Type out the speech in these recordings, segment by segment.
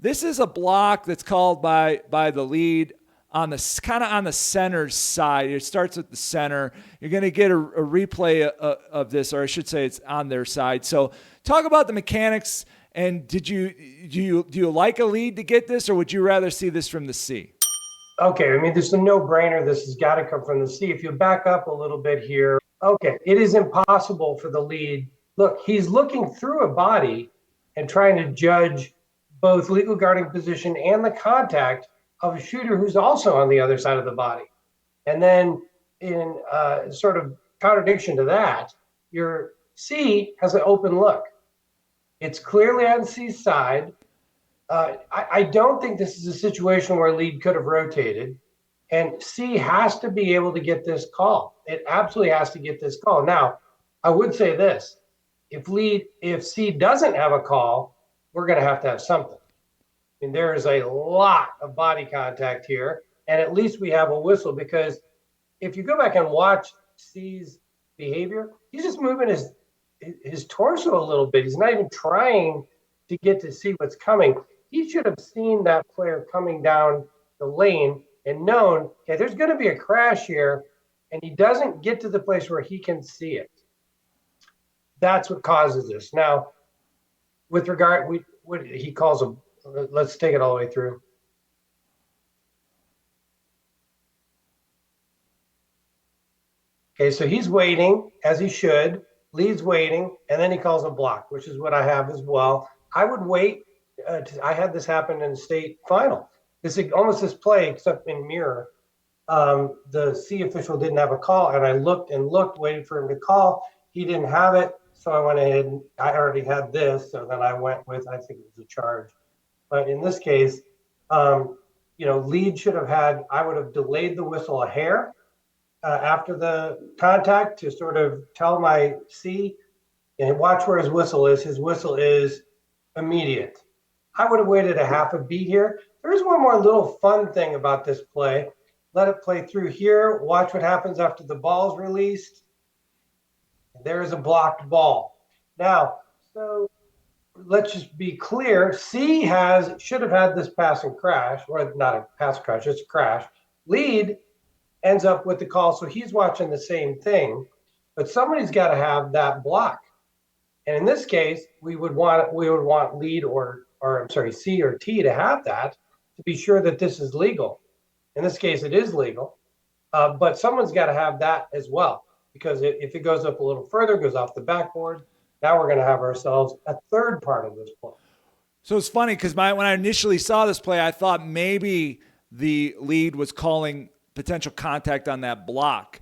This is a block that's called by the lead on the kind of on the center side. It starts at the center. You're going to get a replay of this, or I should say it's on their side. So talk about the mechanics. And do you like a lead to get this, or would you rather see this from the C? Okay, I mean, this is a no-brainer. This has got to come from the C. If you back up a little bit here, okay, it is impossible for the lead. Look, he's looking through a body and trying to judge both legal guarding position and the contact of a shooter who's also on the other side of the body. And then in sort of contradiction to that, your C has an open look. It's clearly on C's side. I don't think this is a situation where lead could have rotated, and C has to be able to get this call. It absolutely has to get this call. Now, I would say this: if C doesn't have a call, we're going to have something. I mean, there is a lot of body contact here, and at least we have a whistle, because if you go back and watch C's behavior, he's just moving his torso a little bit. He's not even trying to get to see what's coming. He should have seen that player coming down the lane and known, okay, there's going to be a crash here, and he doesn't get to the place where he can see it. That's what causes this. Now, with regard, what he calls a, let's take it all the way through. Okay, so he's waiting, as he should. Lead's waiting, and then he calls a block, which is what I have as well. I would wait. I had this happen in state final. This is almost this play, except in mirror. The C official didn't have a call, and I looked and looked, waited for him to call. He didn't have it, so I went ahead and I already had this, so then I went with, I think it was a charge. But in this case, lead should have had, I would have delayed the whistle a hair after the contact to sort of tell my C, and watch where his whistle is. His whistle is immediate. I would have waited a half a beat here. There's one more little fun thing about this play. Let it play through here. Watch what happens after the ball's released. There's a blocked ball. Now, so let's just be clear. C should have had this pass and crash, or not a pass crash, it's a crash. Lead ends up with the call, so he's watching the same thing, but somebody's got to have that block. And in this case, we would want lead or I'm sorry, C or T to have that to be sure that this is legal. In this case, it is legal, but someone's got to have that as well, because if it goes up a little further, goes off the backboard, now we're going to have ourselves a third part of this play. So it's funny because when I initially saw this play, I thought maybe the lead was calling potential contact on that block.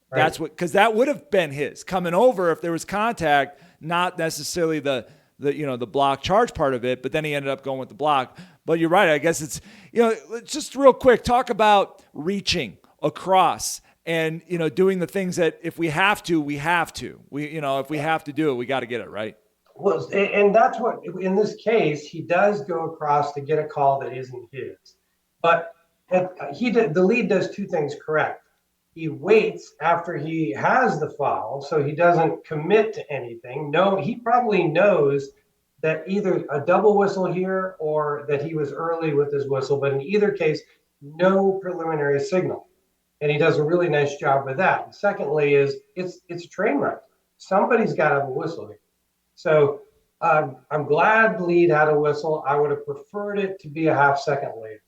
Right. That's what, because that would have been his coming over if there was contact, not necessarily the block charge part of it, but then he ended up going with the block. But you're right. I guess it's, just real quick, talk about reaching across and, doing the things that if we have to, we have to. If we have to do it, we got to get it right. Well, and that's what, in this case, he does go across to get a call that isn't his. But the lead does two things correct. He waits after he has the foul, so he doesn't commit to anything. No, he probably knows that either a double whistle here or that he was early with his whistle, but in either case, no preliminary signal. And he does a really nice job with that. And secondly is it's a train wreck. Somebody's got to have a whistle here. So I'm glad lead had a whistle. I would have preferred it to be a half second later.